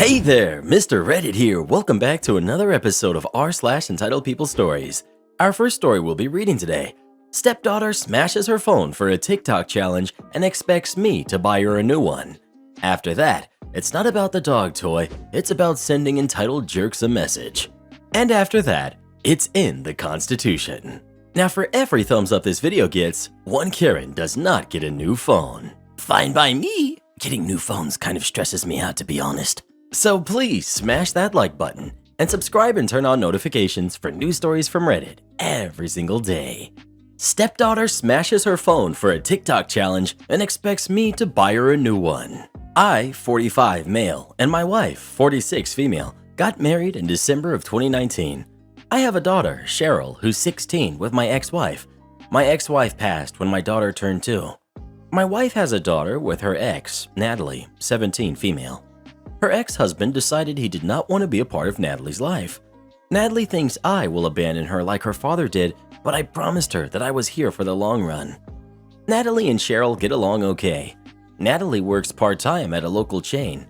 Hey there, Mr. Reddit here. Welcome back to another episode of r/entitled people stories. Our first story we'll be reading today. Stepdaughter smashes her phone for a TikTok challenge and expects me to buy her a new one. After that, it's not about the dog toy, it's about sending entitled jerks a message. And after that, it's in the Constitution. Now for every thumbs up this video gets, one Karen does not get a new phone. Fine by me. Getting new phones kind of stresses me out, to be honest. So please smash that like button and subscribe and turn on notifications for new stories from Reddit every single day. Stepdaughter smashes her phone for a TikTok challenge and expects me to buy her a new one. I, 45 male, and my wife, 46 female, got married in December of 2019. I have a daughter, Cheryl, who's 16 with my ex-wife. My ex-wife passed when my daughter turned 2. My wife has a daughter with her ex, Natalie, 17 female. Her ex-husband decided he did not want to be a part of Natalie's life. Natalie thinks I will abandon her like her father did, but I promised her that I was here for the long run. Natalie and Cheryl get along okay. Natalie works part-time at a local chain.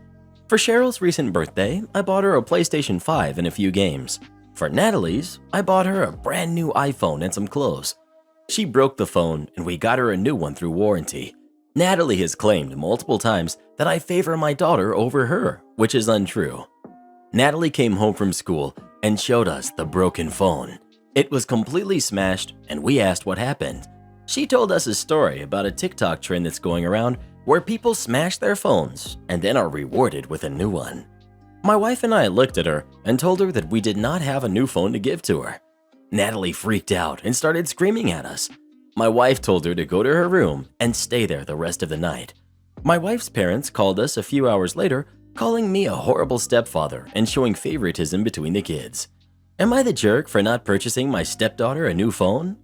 For Cheryl's recent birthday, I bought her a PlayStation 5 and a few games. For Natalie's, I bought her a brand new iPhone and some clothes. She broke the phone and we got her a new one through warranty. Natalie has claimed multiple times that I favor my daughter over her, which is untrue. Natalie came home from school and showed us the broken phone. It was completely smashed and we asked what happened. She told us a story about a TikTok trend that's going around where people smash their phones and then are rewarded with a new one. My wife and I looked at her and told her that we did not have a new phone to give to her. Natalie freaked out and started screaming at us. My wife told her to go to her room and stay there the rest of the night. My wife's parents called us a few hours later, calling me a horrible stepfather and showing favoritism between the kids. Am I the jerk for not purchasing my stepdaughter a new phone?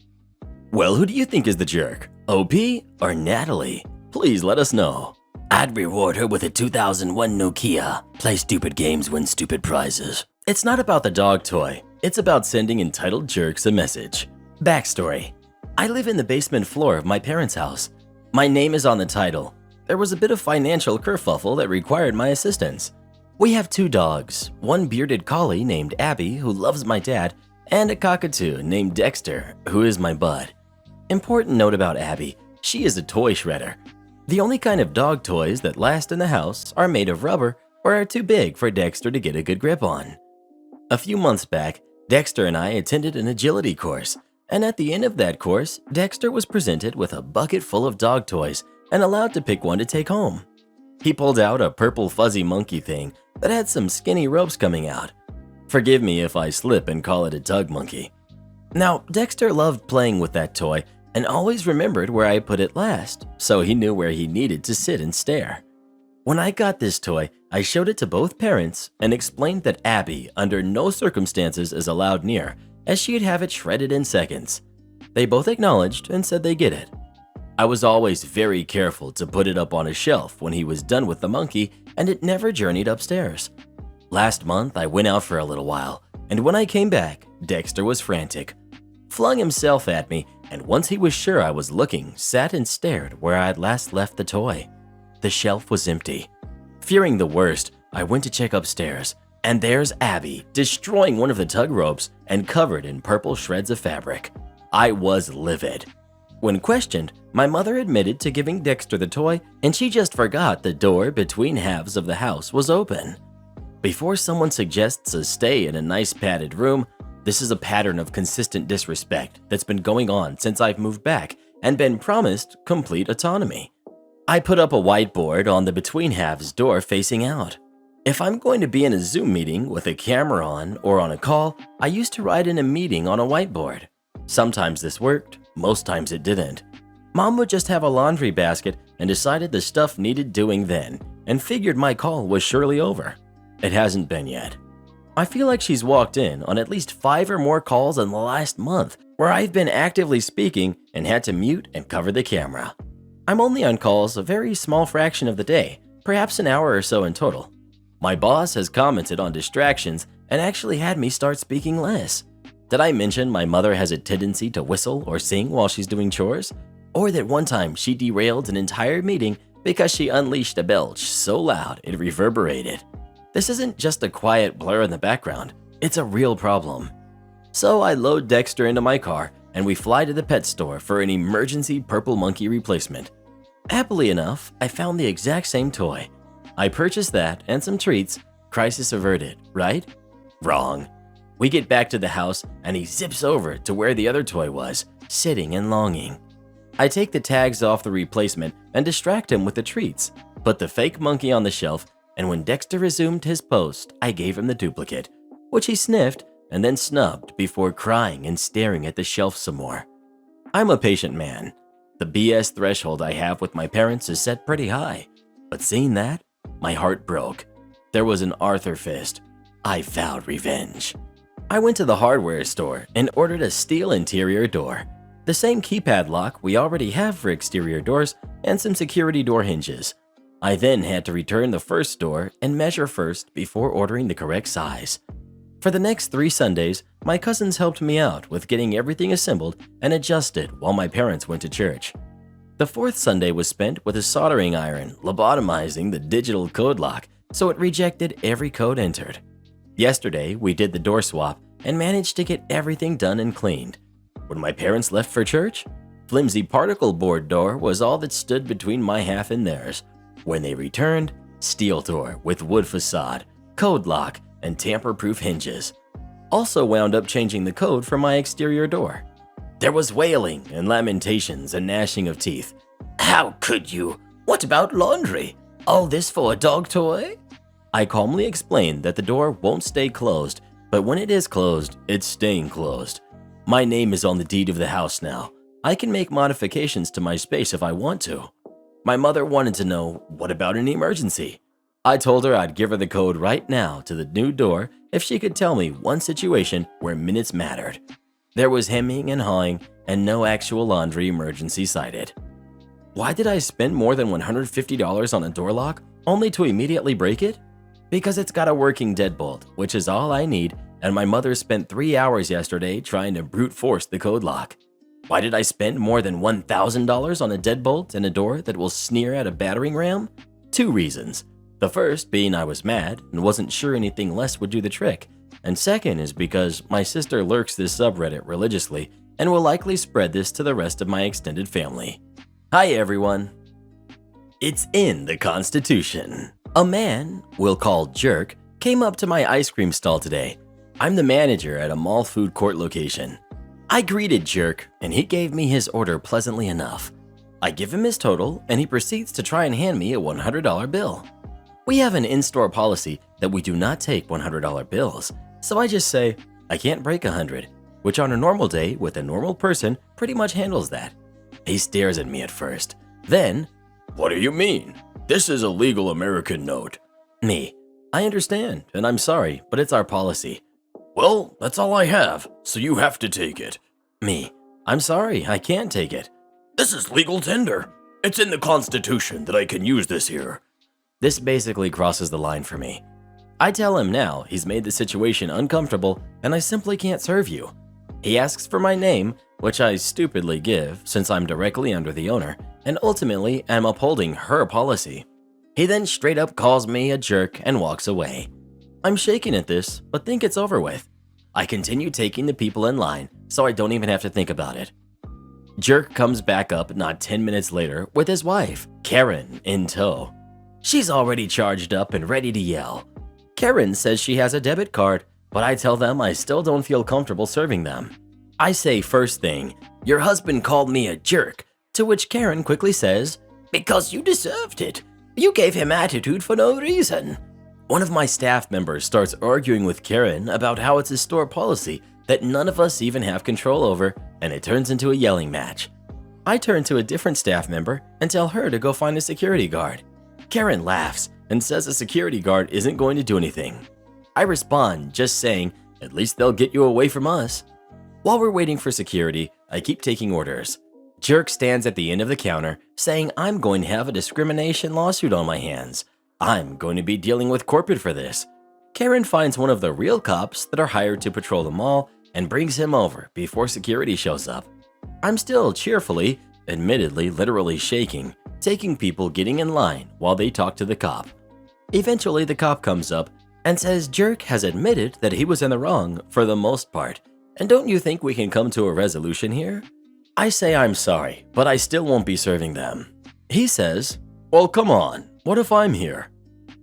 Well, who do you think is the jerk? OP or Natalie? Please let us know. I'd reward her with a 2001 Nokia. Play stupid games, win stupid prizes. It's not about the dog toy. It's about sending entitled jerks a message. Backstory. I live in the basement floor of my parents' house. My name is on the title. There was a bit of financial kerfuffle that required my assistance. We have 2 dogs, one bearded collie named Abby, who loves my dad, and a cockatoo named Dexter, who is my bud. Important note about Abby, she is a toy shredder. The only kind of dog toys that last in the house are made of rubber or are too big for Dexter to get a good grip on. A few months back, Dexter and I attended an agility course. And at the end of that course, Dexter was presented with a bucket full of dog toys and allowed to pick one to take home. He pulled out a purple fuzzy monkey thing that had some skinny ropes coming out. Forgive me if I slip and call it a tug monkey. Now, Dexter loved playing with that toy and always remembered where I put it last, so he knew where he needed to sit and stare. When I got this toy, I showed it to both parents and explained that Abby, under no circumstances, is allowed near, as she'd have it shredded in seconds. They both acknowledged and said they get it. I was always very careful to put it up on a shelf when he was done with the monkey, and it never journeyed upstairs. Last month, I went out for a little while, and when I came back, Dexter was frantic. Flung himself at me, and once he was sure I was looking, sat and stared where I had last left the toy. The shelf was empty. Fearing the worst, I went to check upstairs. And there's Abby, destroying one of the tug ropes and covered in purple shreds of fabric. I was livid. When questioned, my mother admitted to giving Dexter the toy and she just forgot the door between halves of the house was open. Before someone suggests a stay in a nice padded room, this is a pattern of consistent disrespect that's been going on since I've moved back and been promised complete autonomy. I put up a whiteboard on the between halves door facing out. If I'm going to be in a Zoom meeting with a camera on or on a call, I used to write in a meeting on a whiteboard. Sometimes this worked, most times it didn't. Mom would just have a laundry basket and decided the stuff needed doing then, and figured my call was surely over. It hasn't been yet. I feel like she's walked in on at least 5 or more calls in the last month where I've been actively speaking and had to mute and cover the camera. I'm only on calls a very small fraction of the day, perhaps an hour or so in total. My boss has commented on distractions and actually had me start speaking less. Did I mention my mother has a tendency to whistle or sing while she's doing chores? Or that one time she derailed an entire meeting because she unleashed a belch so loud it reverberated? This isn't just a quiet blur in the background, it's a real problem. So I load Dexter into my car and we fly to the pet store for an emergency purple monkey replacement. Happily enough, I found the exact same toy. I purchased that and some treats. Crisis averted, right? Wrong. We get back to the house and he zips over to where the other toy was, sitting and longing. I take the tags off the replacement and distract him with the treats, put the fake monkey on the shelf, and when Dexter resumed his post, I gave him the duplicate, which he sniffed and then snubbed before crying and staring at the shelf some more. I'm a patient man. The BS threshold I have with my parents is set pretty high, but seeing that, my heart broke. There was an Arthur fist. I vowed revenge. I went to the hardware store and ordered a steel interior door, the same keypad lock we already have for exterior doors, and some security door hinges. I then had to return the first door and measure first before ordering the correct size. For the next 3 Sundays, my cousins helped me out with getting everything assembled and adjusted while my parents went to church. The 4th Sunday was spent with a soldering iron lobotomizing the digital code lock so it rejected every code entered. Yesterday, we did the door swap and managed to get everything done and cleaned. When my parents left for church, flimsy particle board door was all that stood between my half and theirs. When they returned, steel door with wood facade, code lock, and tamper-proof hinges. Also wound up changing the code for my exterior door. There was wailing and lamentations and gnashing of teeth. How could you? What about laundry? All this for a dog toy? I calmly explained that the door won't stay closed, but when it is closed, it's staying closed. My name is on the deed of the house now. I can make modifications to my space if I want to. My mother wanted to know, what about an emergency? I told her I'd give her the code right now to the new door if she could tell me one situation where minutes mattered. There was hemming and hawing and no actual laundry emergency cited. Why did I spend more than $150 on a door lock only to immediately break it? Because it's got a working deadbolt, which is all I need, and my mother spent 3 hours yesterday trying to brute force the code lock. Why did I spend more than $1,000 on a deadbolt and a door that will sneer at a battering ram? 2 reasons. The first being I was mad and wasn't sure anything less would do the trick, and second is because my sister lurks this subreddit religiously and will likely spread this to the rest of my extended family. Hi everyone. It's in the Constitution. A man, we'll call Jerk, came up to my ice cream stall today. I'm the manager at a mall food court location. I greeted Jerk, and he gave me his order pleasantly enough. I give him his total, and he proceeds to try and hand me a $100 bill. We have an in-store policy that we do not take $100 bills, so I just say, I can't break 100, which on a normal day with a normal person pretty much handles that. He stares at me at first. Then, what do you mean? This is a legal American note. Me, I understand, and I'm sorry, but it's our policy. Well, that's all I have, so you have to take it. Me, I'm sorry, I can't take it. This is legal tender. It's in the Constitution that I can use this here. This basically crosses the line for me. I tell him now he's made the situation uncomfortable and I simply can't serve you. He asks for my name, which I stupidly give since I'm directly under the owner, and ultimately am upholding her policy. He then straight up calls me a jerk and walks away. I'm shaking at this, but think it's over with. I continue taking the people in line, so I don't even have to think about it. Jerk comes back up not 10 minutes later with his wife, Karen, in tow. She's already charged up and ready to yell. Karen says she has a debit card, but I tell them I still don't feel comfortable serving them. I say first thing, your husband called me a jerk, to which Karen quickly says, because you deserved it. You gave him attitude for no reason. One of my staff members starts arguing with Karen about how it's a store policy that none of us even have control over, and it turns into a yelling match. I turn to a different staff member and tell her to go find a security guard. Karen laughs and says a security guard isn't going to do anything. I respond just saying, at least they'll get you away from us. While we're waiting for security, I keep taking orders. Jerk stands at the end of the counter saying I'm going to have a discrimination lawsuit on my hands. I'm going to be dealing with corporate for this. Karen finds one of the real cops that are hired to patrol the mall and brings him over before security shows up. I'm still cheerfully, admittedly literally shaking, taking people getting in line while they talk to the cop. Eventually the cop comes up and says Jerk has admitted that he was in the wrong for the most part. And don't you think we can come to a resolution here? I say I'm sorry, but I still won't be serving them. He says, well, come on, what if I'm here?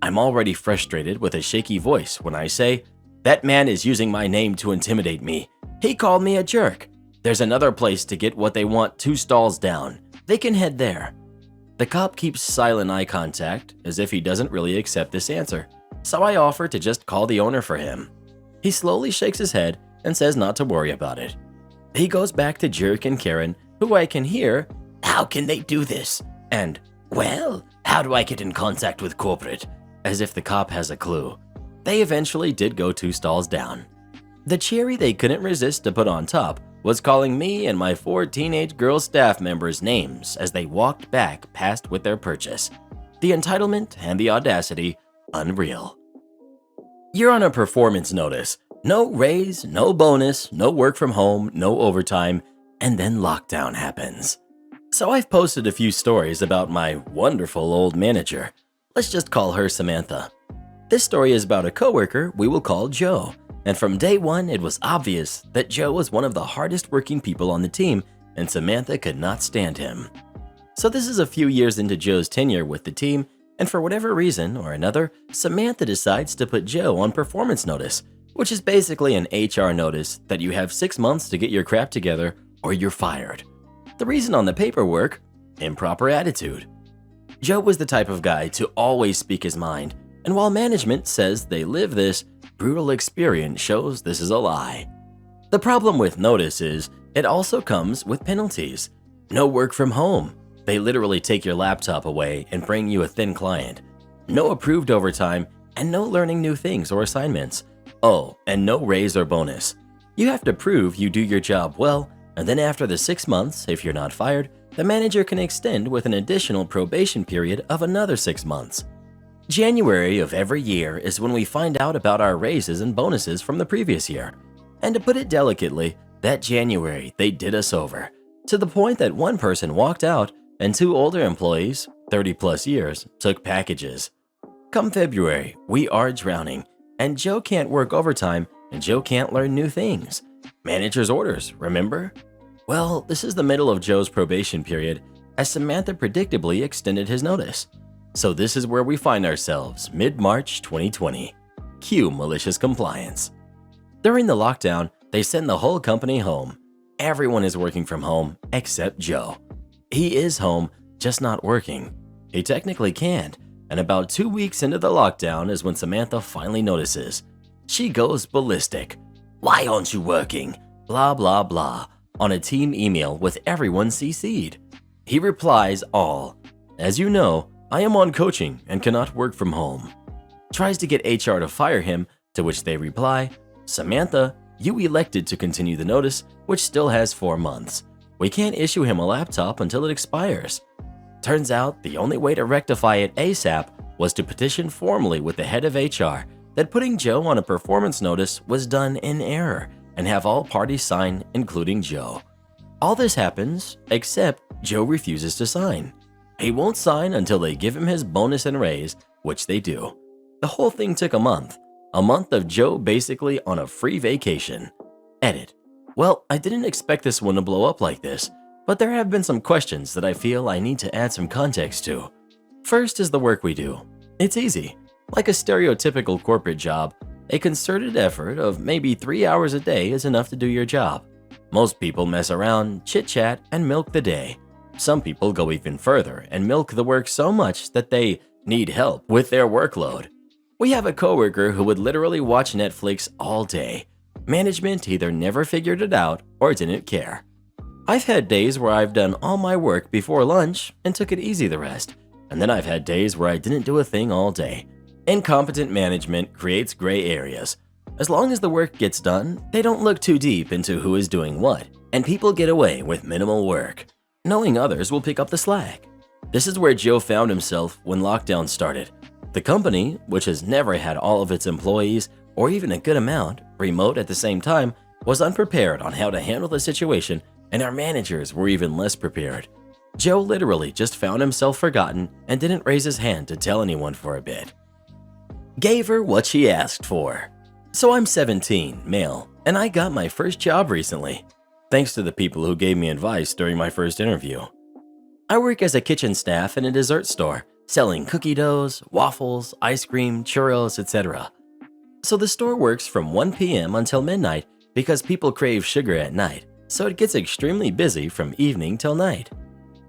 I'm already frustrated with a shaky voice when I say, that man is using my name to intimidate me. He called me a jerk. There's another place to get what they want 2 stalls down. They can head there. The cop keeps silent eye contact as if he doesn't really accept this answer, so I offer to just call the owner for him. He slowly shakes his head and says not to worry about it. He goes back to Jerk and Karen, who I can hear, how can they do this? And, well, how do I get in contact with corporate? As if the cop has a clue. They eventually did go 2 stalls down. The cherry they couldn't resist to put on top was calling me and my 4 teenage girl staff members names as they walked back past with their purchase. The entitlement and the audacity, unreal. You're on a performance notice. No raise, no bonus, no work from home, no overtime, and then lockdown happens. So I've posted a few stories about my wonderful old manager. Let's just call her Samantha. This story is about a coworker we will call Joe. And from day one, it was obvious that Joe was one of the hardest working people on the team, and Samantha could not stand him. So this is a few years into Joe's tenure with the team, and for whatever reason or another, Samantha decides to put Joe on performance notice, which is basically an HR notice that you have 6 months to get your crap together or you're fired. The reason on the paperwork? Improper attitude. Joe was the type of guy to always speak his mind, and while management says they live this, brutal experience shows this is a lie. The problem with notice is it also comes with penalties. No work from home. They literally take your laptop away and bring you a thin client. No approved overtime and no learning new things or assignments. Oh, and no raise or bonus. You have to prove you do your job well, and then after the 6 months, if you're not fired, the manager can extend with an additional probation period of another 6 months. January of every year is when we find out about our raises and bonuses from the previous year. And to put it delicately, that January they did us over, to the point that one person walked out and 2 older employees, 30 plus years, took packages. Come February, we are drowning, and Joe can't work overtime and Joe can't learn new things. Manager's orders, remember? Well, this is the middle of Joe's probation period, as Samantha predictably extended his notice. So this is where we find ourselves, mid-March 2020. Cue malicious compliance. During the lockdown, they send the whole company home. Everyone is working from home except Joe. He is home, just not working. He technically can't, and about 2 weeks into the lockdown is when Samantha finally notices. She goes ballistic. Why aren't you working? Blah blah blah, on a team email with everyone CC'd. He replies all. As you know, I am on coaching and cannot work from home. Tries to get HR to fire him, to which they reply, Samantha, you elected to continue the notice, which still has 4 months. We can't issue him a laptop until it expires. Turns out the only way to rectify it ASAP was to petition formally with the head of HR that putting Joe on a performance notice was done in error and have all parties sign, including Joe. All this happens, except Joe refuses to sign. He won't sign until they give him his bonus and raise, which they do. The whole thing took a month of Joe basically on a free vacation. Edit. Well, I didn't expect this one to blow up like this, but there have been some questions that I feel I need to add some context to. First is the work we do. It's easy. Like a stereotypical corporate job, a concerted effort of maybe 3 hours a day is enough to do your job. Most people mess around, chit-chat, and milk the day. Some people go even further and milk the work so much that they need help with their workload. We have a coworker who would literally watch Netflix all day. Management either never figured it out or didn't care. I've had days where I've done all my work before lunch and took it easy the rest, and then I've had days where I didn't do a thing all day. Incompetent management creates gray areas. As long as the work gets done, they don't look too deep into who is doing what, and people get away with minimal work. Knowing others will pick up the slack. This is where Joe found himself when lockdown started. The company, which has never had all of its employees, or even a good amount, remote at the same time, was unprepared on how to handle the situation, and our managers were even less prepared. Joe literally just found himself forgotten and didn't raise his hand to tell anyone for a bit. Gave her what she asked for. So I'm 17, male, and I got my first job recently, thanks to the people who gave me advice during my first interview. I work as a kitchen staff in a dessert store, selling cookie doughs, waffles, ice cream, churros, etc. So the store works from 1 p.m. until midnight because people crave sugar at night, so it gets extremely busy from evening till night.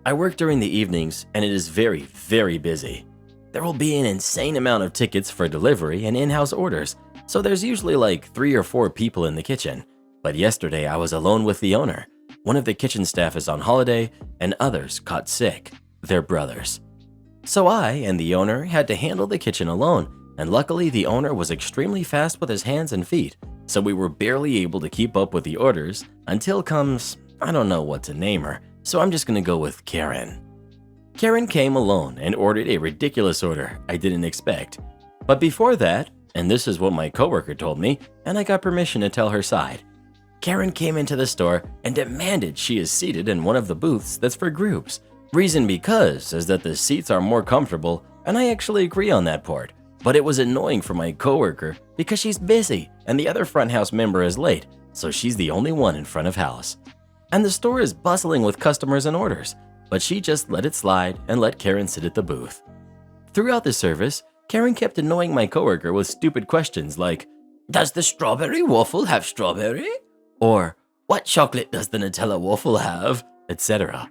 I work during the evenings and it is very, very busy. There will be an insane amount of tickets for delivery and in-house orders, so there's usually like 3 or 4 people in the kitchen. But yesterday I was alone with the owner. One of the kitchen staff is on holiday and others caught sick. They're brothers. So I and the owner had to handle the kitchen alone, and luckily the owner was extremely fast with his hands and feet, so we were barely able to keep up with the orders until comes, I don't know what to name her, so I'm just gonna go with Karen. Karen came alone and ordered a ridiculous order I didn't expect. But before that, and this is what my coworker told me, and I got permission to tell her side, Karen came into the store and demanded she is seated in one of the booths that's for groups. Reason because is that the seats are more comfortable, and I actually agree on that part. But it was annoying for my coworker because she's busy and the other front house member is late, so she's the only one in front of house. And the store is bustling with customers and orders, but she just let it slide and let Karen sit at the booth. Throughout the service, Karen kept annoying my coworker with stupid questions like, "Does the strawberry waffle have strawberry?" Or, "What chocolate does the Nutella waffle have?" etc.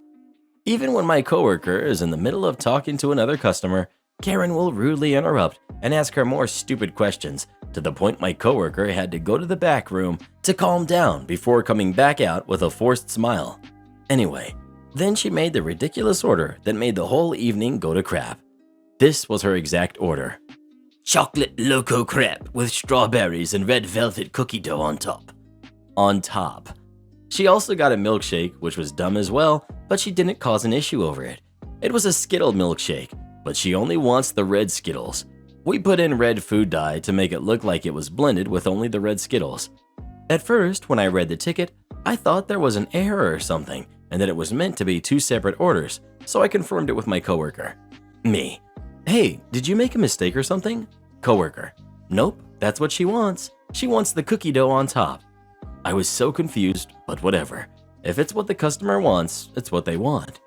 Even when my coworker is in the middle of talking to another customer, Karen will rudely interrupt and ask her more stupid questions, to the point my coworker had to go to the back room to calm down before coming back out with a forced smile. Anyway, then she made the ridiculous order that made the whole evening go to crap. This was her exact order. Chocolate loco crepe with strawberries and red velvet cookie dough on top. On top. She also got a milkshake, which was dumb as well, but she didn't cause an issue over it. It was a Skittle milkshake, but she only wants the red Skittles. We put in red food dye to make it look like it was blended with only the red Skittles. At first, when I read the ticket, I thought there was an error or something, and that it was meant to be 2 separate orders, so I confirmed it with my coworker. Me. Hey, did you make a mistake or something? Coworker. Nope, that's what she wants. She wants the cookie dough on top. I was so confused, but whatever. If it's what the customer wants, it's what they want.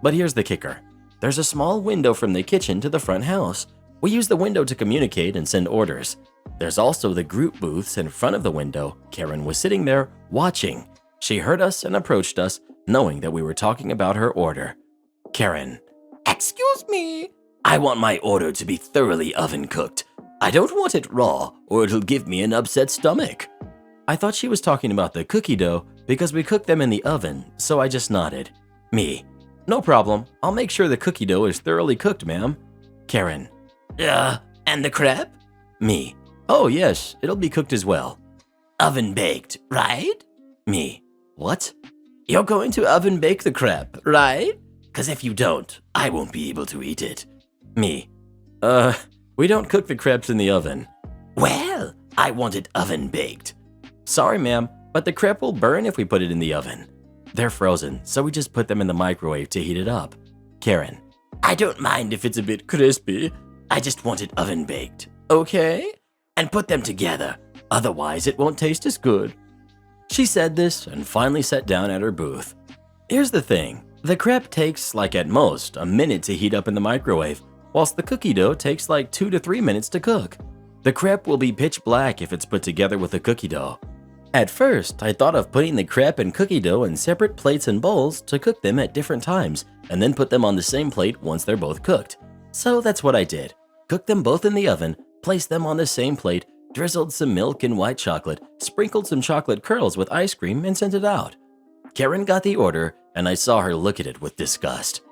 But here's the kicker. There's a small window from the kitchen to the front house. We use the window to communicate and send orders. There's also the group booths in front of the window. Karen was sitting there, watching. She heard us and approached us, knowing that we were talking about her order. Karen. Excuse me. I want my order to be thoroughly oven cooked. I don't want it raw, or it'll give me an upset stomach. I thought she was talking about the cookie dough because we cook them in the oven, so I just nodded. Me. No problem. I'll make sure the cookie dough is thoroughly cooked, ma'am. Karen. And the crepe? Me. Oh, yes, it'll be cooked as well. Oven baked, right? Me. What? You're going to oven bake the crepe, right? Because if you don't, I won't be able to eat it. Me. We don't cook the crepes in the oven. Well, I want it oven baked. Sorry, ma'am, but the crepe will burn if we put it in the oven. They're frozen, so we just put them in the microwave to heat it up. Karen. I don't mind if it's a bit crispy. I just want it oven baked, okay? And put them together, otherwise it won't taste as good. She said this and finally sat down at her booth. Here's the thing. The crepe takes, like at most, a minute to heat up in the microwave, whilst the cookie dough takes like 2 to 3 minutes to cook. The crepe will be pitch black if it's put together with the cookie dough. At first, I thought of putting the crepe and cookie dough in separate plates and bowls to cook them at different times, and then put them on the same plate once they're both cooked. So that's what I did. Cooked them both in the oven, placed them on the same plate, drizzled some milk and white chocolate, sprinkled some chocolate curls with ice cream, and sent it out. Karen got the order, and I saw her look at it with disgust.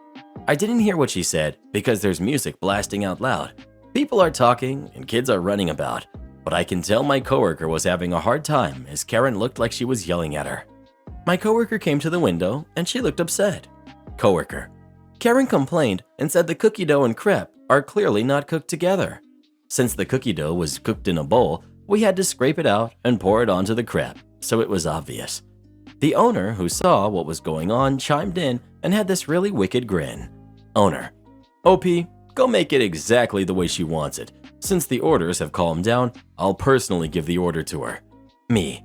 I didn't hear what she said because there's music blasting out loud. People are talking and kids are running about, but I can tell my coworker was having a hard time as Karen looked like she was yelling at her. My coworker came to the window and she looked upset. Coworker. Karen complained and said the cookie dough and crepe are clearly not cooked together. Since the cookie dough was cooked in a bowl, we had to scrape it out and pour it onto the crepe, so it was obvious. The owner, who saw what was going on, chimed in and had this really wicked grin. Owner. OP, go make it exactly the way she wants it. Since the orders have calmed down, I'll personally give the order to her. Me.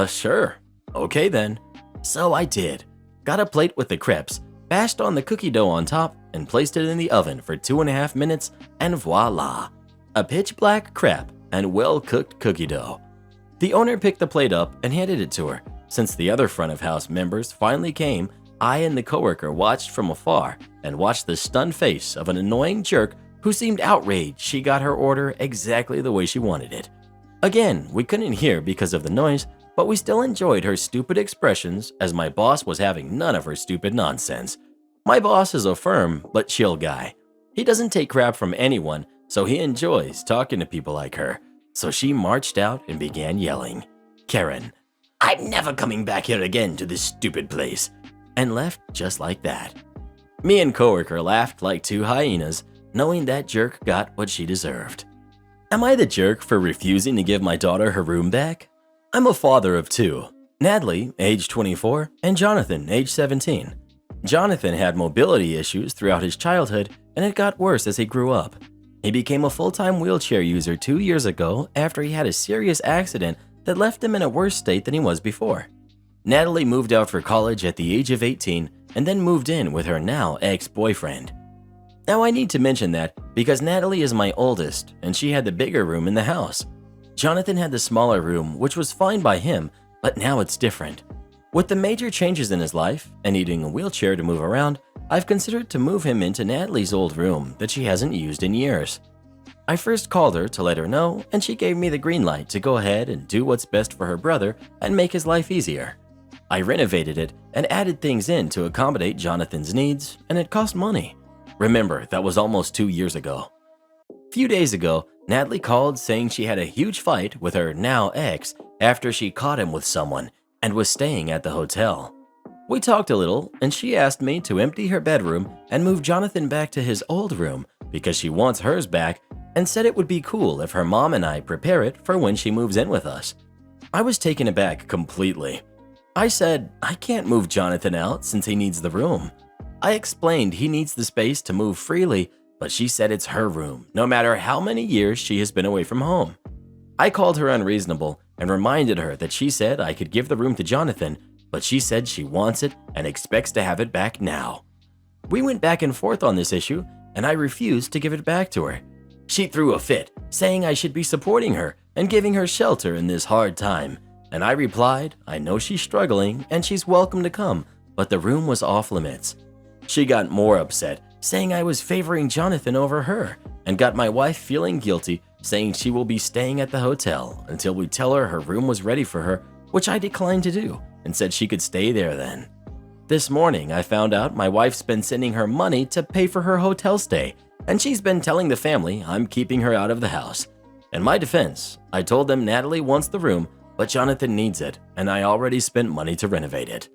Sure. Okay then. So I did. Got a plate with the crepes, bashed on the cookie dough on top, and placed it in the oven for 2.5 minutes, and voila! A pitch black crepe and well-cooked cookie dough. The owner picked the plate up and handed it to her. Since the other front of house members finally came, I and the coworker watched from afar and watched the stunned face of an annoying jerk who seemed outraged she got her order exactly the way she wanted it. Again, we couldn't hear because of the noise, but we still enjoyed her stupid expressions as my boss was having none of her stupid nonsense. My boss is a firm but chill guy. He doesn't take crap from anyone, so he enjoys talking to people like her. So she marched out and began yelling, "Karen, I'm never coming back here again to this stupid place," and left just like that. Me and coworker laughed like two hyenas, knowing that jerk got what she deserved. Am I the jerk for refusing to give my daughter her room back? I'm a father of two, Natalie, age 24, and Jonathan, age 17. Jonathan had mobility issues throughout his childhood, and it got worse as he grew up. He became a full-time wheelchair user 2 years ago after he had a serious accident that left him in a worse state than he was before. Natalie moved out for college at the age of 18 and then moved in with her now ex-boyfriend. Now I need to mention that because Natalie is my oldest and she had the bigger room in the house. Jonathan had the smaller room, which was fine by him, but now it's different. With the major changes in his life and needing a wheelchair to move around, I've considered to move him into Natalie's old room that she hasn't used in years. I first called her to let her know, and she gave me the green light to go ahead and do what's best for her brother and make his life easier. I renovated it and added things in to accommodate Jonathan's needs, and it cost money. Remember, that was almost 2 years ago. A few days ago, Natalie called saying she had a huge fight with her now ex after she caught him with someone and was staying at the hotel. We talked a little, and she asked me to empty her bedroom and move Jonathan back to his old room because she wants hers back, and said it would be cool if her mom and I prepare it for when she moves in with us. I was taken aback completely. I said, I can't move Jonathan out since he needs the room. I explained he needs the space to move freely, but she said it's her room, no matter how many years she has been away from home. I called her unreasonable and reminded her that she said I could give the room to Jonathan, but she said she wants it and expects to have it back now. We went back and forth on this issue, and I refused to give it back to her. She threw a fit, saying I should be supporting her and giving her shelter in this hard time, and I replied, I know she's struggling and she's welcome to come, but the room was off limits. She got more upset, saying I was favoring Jonathan over her, and got my wife feeling guilty, saying she will be staying at the hotel until we tell her her room was ready for her, which I declined to do, and said she could stay there then. This morning, I found out my wife's been sending her money to pay for her hotel stay, and she's been telling the family I'm keeping her out of the house. In my defense, I told them Natalie wants the room, but Jonathan needs it, and I already spent money to renovate it.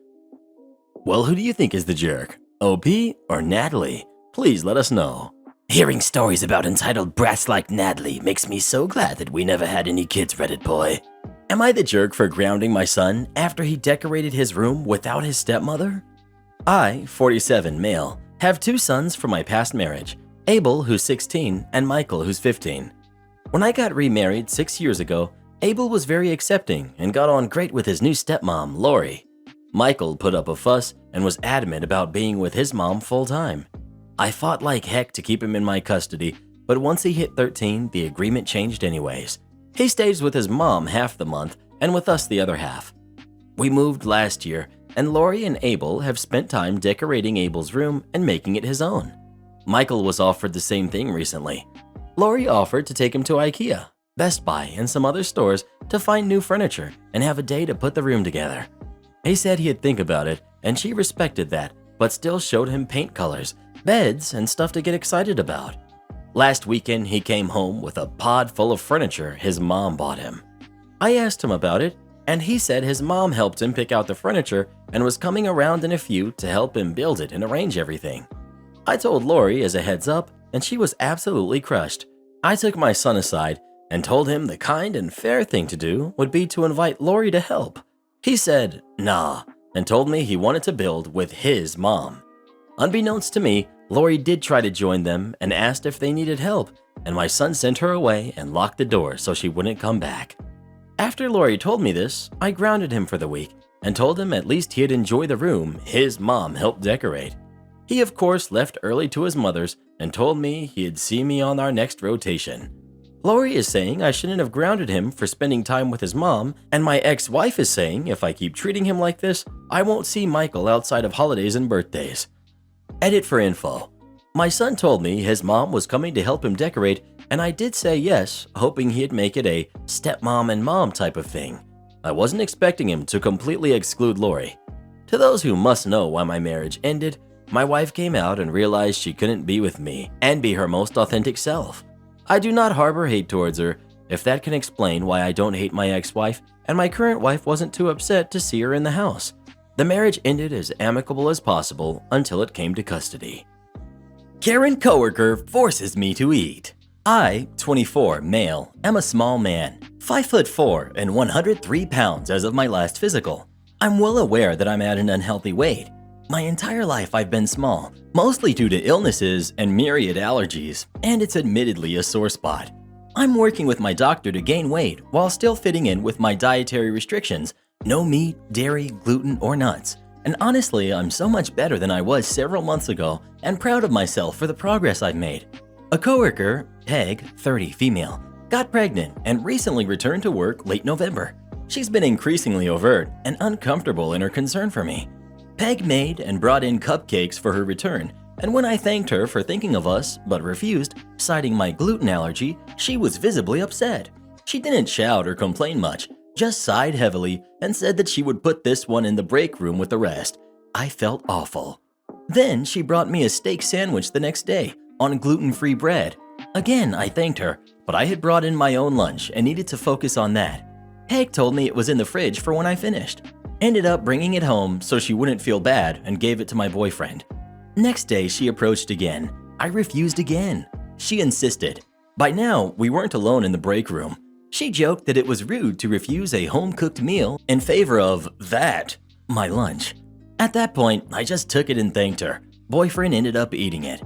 Well, who do you think is the jerk? OP or Natalie? Please let us know. Hearing stories about entitled brats like Natalie makes me so glad that we never had any kids, Reddit boy. Am I the jerk for grounding my son after he decorated his room without his stepmother? I, 47 male, have 2 sons from my past marriage, Abel, who's 16, and Michael, who's 15. When I got remarried 6 years ago, Abel was very accepting and got on great with his new stepmom, Lori. Michael put up a fuss and was adamant about being with his mom full-time. I fought like heck to keep him in my custody, but once he hit 13, the agreement changed anyways. He stays with his mom half the month and with us the other half. We moved last year, and Lori and Abel have spent time decorating Abel's room and making it his own. Michael was offered the same thing recently. Lori offered to take him to IKEA, Best Buy, and some other stores to find new furniture and have a day to put the room together. He said he'd think about it, and she respected that, but still showed him paint colors, beds, and stuff to get excited about. Last weekend, he came home with a pod full of furniture his mom bought him. I asked him about it, and he said his mom helped him pick out the furniture and was coming around in a few to help him build it and arrange everything. I told Lori as a heads up, and she was absolutely crushed. I took my son aside and told him the kind and fair thing to do would be to invite Lori to help. He said, nah, and told me he wanted to build with his mom. Unbeknownst to me, Lori did try to join them and asked if they needed help, and my son sent her away and locked the door so she wouldn't come back. After Lori told me this, I grounded him for the week and told him at least he'd enjoy the room his mom helped decorate. He of course left early to his mother's and told me he'd see me on our next rotation. Lori is saying I shouldn't have grounded him for spending time with his mom, and my ex-wife is saying if I keep treating him like this, I won't see Michael outside of holidays and birthdays. Edit for info. My son told me his mom was coming to help him decorate, and I did say yes, hoping he'd make it a stepmom and mom type of thing. I wasn't expecting him to completely exclude Lori. To those who must know why my marriage ended, my wife came out and realized she couldn't be with me and be her most authentic self. I do not harbor hate towards her, if that can explain why I don't hate my ex-wife, and my current wife wasn't too upset to see her in the house. The marriage ended as amicable as possible until it came to custody. Karen coworker forces me to eat. I, 24, male, am a small man, 5'4" and 103 pounds as of my last physical. I'm well aware that I'm at an unhealthy weight. My entire life I've been small, mostly due to illnesses and myriad allergies, and it's admittedly a sore spot. I'm working with my doctor to gain weight while still fitting in with my dietary restrictions, no meat, dairy, gluten, or nuts. And honestly, I'm so much better than I was several months ago and proud of myself for the progress I've made. A coworker, Peg, 30, female, got pregnant and recently returned to work late November. She's been increasingly overt and uncomfortable in her concern for me. Peg made and brought in cupcakes for her return, and when I thanked her for thinking of us but refused, citing my gluten allergy, she was visibly upset. She didn't shout or complain much, just sighed heavily and said that she would put this one in the break room with the rest. I felt awful. Then she brought me a steak sandwich the next day on gluten-free bread. Again, I thanked her, but I had brought in my own lunch and needed to focus on that. Peg told me it was in the fridge for when I finished. Ended up bringing it home so she wouldn't feel bad and gave it to my boyfriend. Next day, she approached again. I refused again. She insisted. By now, we weren't alone in the break room. She joked that it was rude to refuse a home-cooked meal in favor of that, my lunch. At that point, I just took it and thanked her. Boyfriend ended up eating it.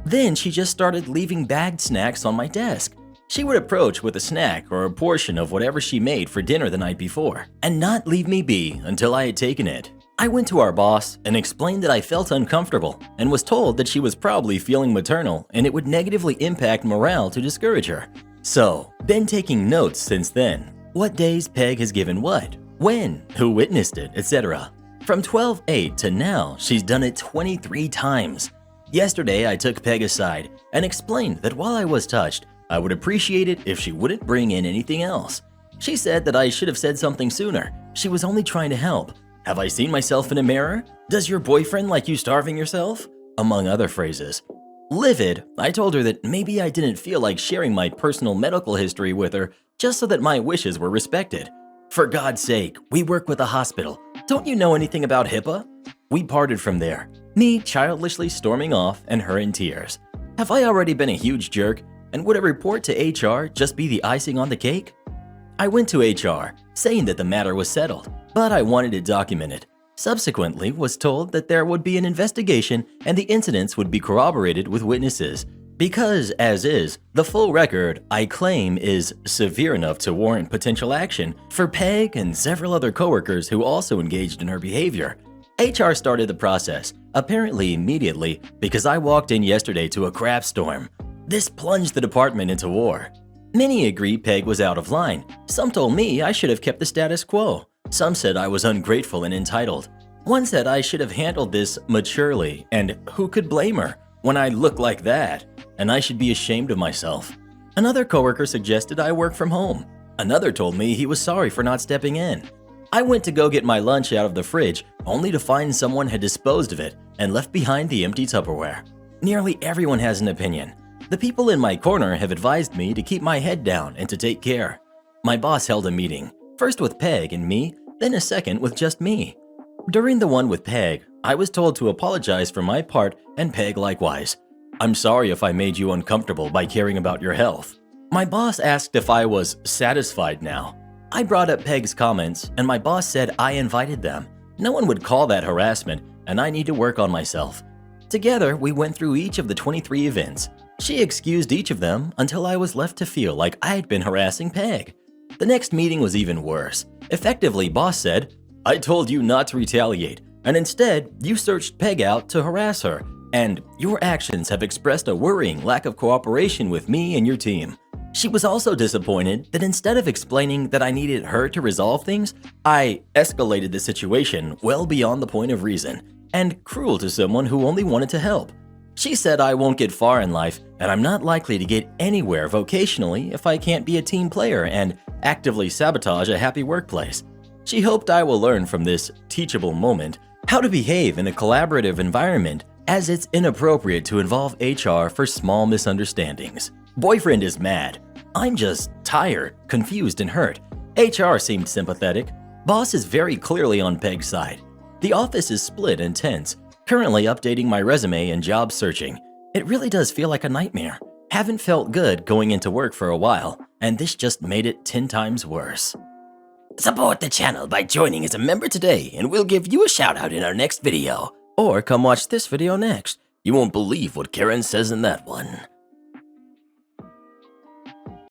Then she just started leaving bagged snacks on my desk. She would approach with a snack or a portion of whatever she made for dinner the night before, and not leave me be until I had taken it. I went to our boss and explained that I felt uncomfortable and was told that she was probably feeling maternal and it would negatively impact morale to discourage her. So, been taking notes since then. What days Peg has given what, when, who witnessed it, etc. From 12/8 to now, she's done it 23 times. Yesterday, I took Peg aside and explained that while I was touched, I would appreciate it if she wouldn't bring in anything else. She said that I should have said something sooner. She was only trying to help. Have I seen myself in a mirror? Does your boyfriend like you starving yourself? Among other phrases. Livid, I told her that maybe I didn't feel like sharing my personal medical history with her just so that my wishes were respected. For God's sake, we work with a hospital. Don't you know anything about HIPAA? We parted from there, me childishly storming off and her in tears. Have I already been a huge jerk? And would a report to HR just be the icing on the cake? I went to HR, saying that the matter was settled, but I wanted it documented. Subsequently, was told that there would be an investigation and the incidents would be corroborated with witnesses. Because, as is, the full record, I claim, is severe enough to warrant potential action for Peg and several other coworkers who also engaged in her behavior. HR started the process, apparently immediately, because I walked in yesterday to a crap storm. This plunged the department into war. Many agree Peg was out of line. Some told me I should have kept the status quo. Some said I was ungrateful and entitled. One said I should have handled this maturely, and who could blame her when I look like that, and I should be ashamed of myself. Another coworker suggested I work from home. Another told me he was sorry for not stepping in. I went to go get my lunch out of the fridge, only to find someone had disposed of it and left behind the empty Tupperware. Nearly everyone has an opinion. The people in my corner have advised me to keep my head down and to take care. My boss held a meeting, first with Peg and me, then a second with just me. During the one with Peg, I was told to apologize for my part and Peg likewise. I'm sorry if I made you uncomfortable by caring about your health. My boss asked if I was satisfied now. I brought up Peg's comments and my boss said I invited them. No one would call that harassment and I need to work on myself. Together, we went through each of the 23 events. She excused each of them until I was left to feel like I'd been harassing Peg. The next meeting was even worse. Effectively, boss said, "I told you not to retaliate, and instead, you searched Peg out to harass her, and your actions have expressed a worrying lack of cooperation with me and your team." She was also disappointed that instead of explaining that I needed her to resolve things, I escalated the situation well beyond the point of reason, and cruel to someone who only wanted to help. She said I won't get far in life, and I'm not likely to get anywhere vocationally if I can't be a team player and actively sabotage a happy workplace. She hoped I will learn from this teachable moment how to behave in a collaborative environment, as it's inappropriate to involve HR for small misunderstandings. Boyfriend is mad. I'm just tired, confused, and hurt. HR seemed sympathetic. Boss is very clearly on Peg's side. The office is split and tense. Currently updating my resume and job searching. It really does feel like a nightmare. Haven't felt good going into work for a while, and this just made it 10 times worse. Support the channel by joining as a member today, and we'll give you a shout out in our next video. Or come watch this video next. You won't believe what Karen says in that one.